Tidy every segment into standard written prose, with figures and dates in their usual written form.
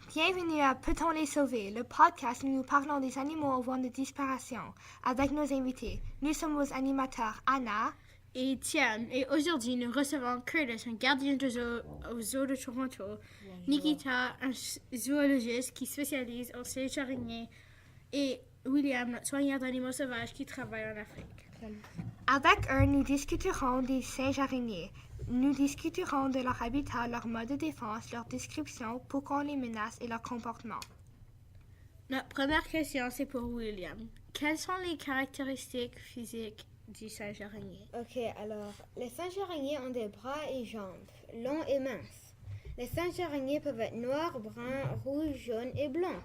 Bienvenue à Peut-on les sauver, le podcast où nous parlons des animaux au vent de disparition avec nos invités. Nous sommes vos animateurs Anna et Tian, et aujourd'hui nous recevons Curtis, un gardien de zoo au zoo de Toronto, Nikita, un zoologiste qui spécialise en singes araignées, et William, notre soigneur d'animaux sauvages qui travaille en Afrique. Avec eux, nous discuterons des singes araignées. Nous discuterons de leur habitat, leur mode de défense, leur description, pourquoi on les menace et leur comportement. Notre première question, c'est pour William. Quelles sont les caractéristiques physiques du singe araignée? Ok, alors, les singes araignées ont des bras et jambes, longs et minces. Les singes araignées peuvent être noirs, bruns, rouges, jaunes et blancs.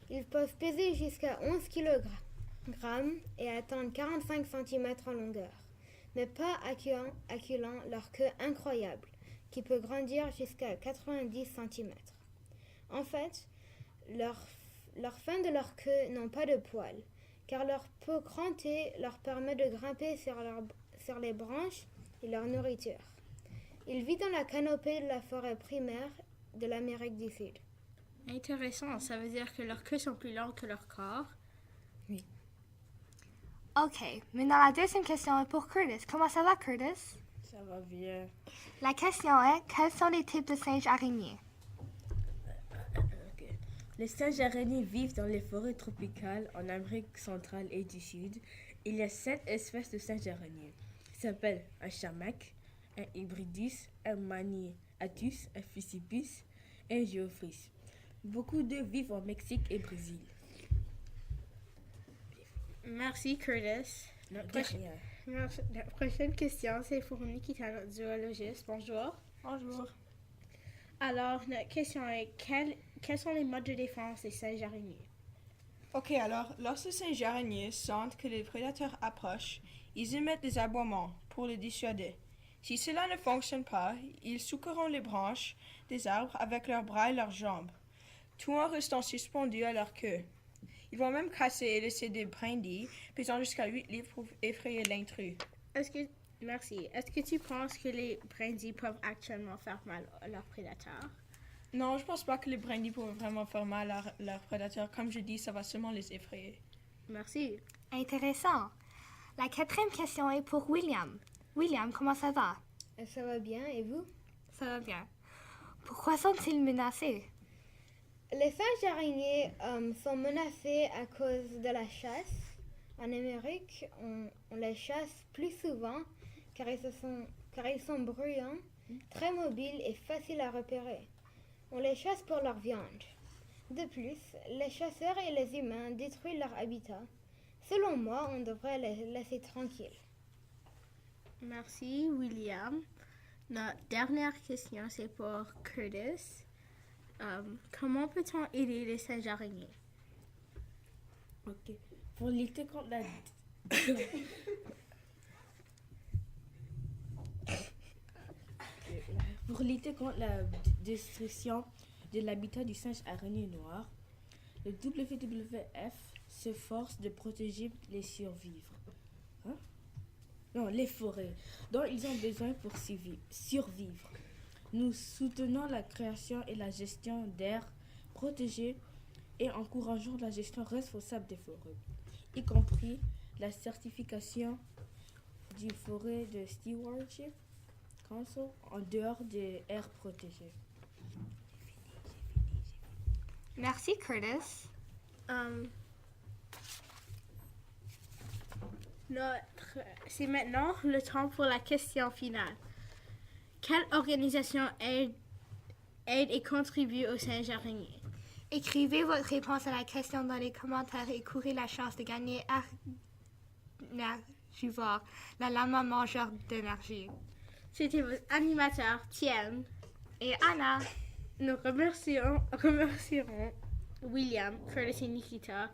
Ils peuvent peser jusqu'à 11 kg et atteindre 45 cm en longueur, mais pas accueillant leur queue incroyable, qui peut grandir jusqu'à 90 cm. En fait, leurs fins de leur queue n'ont pas de poils, car leur peau crantée leur permet de grimper sur les branches et leur nourriture. Ils vivent dans la canopée de la forêt primaire de l'Amérique du Sud. Intéressant, ça veut dire que leurs queues sont plus longues que leur corps. Oui. Ok, maintenant la deuxième question est pour Curtis. Comment ça va, Curtis? Ça va bien. La question est, quels sont les types de singes araignées? Okay. Les singes araignées vivent dans les forêts tropicales en Amérique centrale et du Sud. Il y a 7 espèces de singes araignées. Ils s'appellent un chamak, un hybridus, un maniatus, un fucipus et un geoffris. Beaucoup d'eux vivent au Mexique et Brésil. Merci, Curtis. La prochaine question, c'est pour Nikita, notre zoologiste. Bonjour. Bonjour. Alors, notre question est, quels sont les modes de défense des singes araignées? Ok, alors, lorsque les singes araignées sentent que les prédateurs approchent, ils émettent des aboiements pour les dissuader. Si cela ne fonctionne pas, ils secoueront les branches des arbres avec leurs bras et leurs jambes, tout en restant suspendus à leur queue. Ils vont même casser et laisser des brindilles pesant jusqu'à 8 livres pour effrayer l'intrus. Merci. Est-ce que tu penses que les brindilles peuvent actuellement faire mal à leurs prédateurs? Non, je pense pas que les brindilles peuvent vraiment faire mal à leurs prédateurs. Comme je dis, ça va seulement les effrayer. Merci. Intéressant. La quatrième question est pour William. William, comment ça va? Ça va bien, et vous? Ça va bien. Pourquoi sont-ils menacés? Les singes araignées sont menacés à cause de la chasse. En Amérique, on les chasse plus souvent car ils sont bruyants, très mobiles et faciles à repérer. On les chasse pour leur viande. De plus, les chasseurs et les humains détruisent leur habitat. Selon moi, on devrait les laisser tranquilles. Merci, William. Notre dernière question, c'est pour Curtis. Comment peut-on aider les singes araignées? Ok. Pour lutter contre la... Pour lutter contre la destruction de l'habitat du singe araignée noir, le WWF s'efforce de protéger les les forêts dont ils ont besoin pour survivre. Nous soutenons la création et la gestion d'aires protégées et encourageons la gestion responsable des forêts, y compris la certification du forêt de Stewardship Council en dehors des aires protégées. Merci, Curtis. C'est maintenant le temps pour la question finale. Quelle organisation aide et contribue aux singes araignées? Écrivez votre réponse à la question dans les commentaires et courez la chance de gagner Arnagivore, la lama mangeur d'énergie. C'était vos animateurs, Tian et Anna. Nous remercierons William, Curtis et Nikita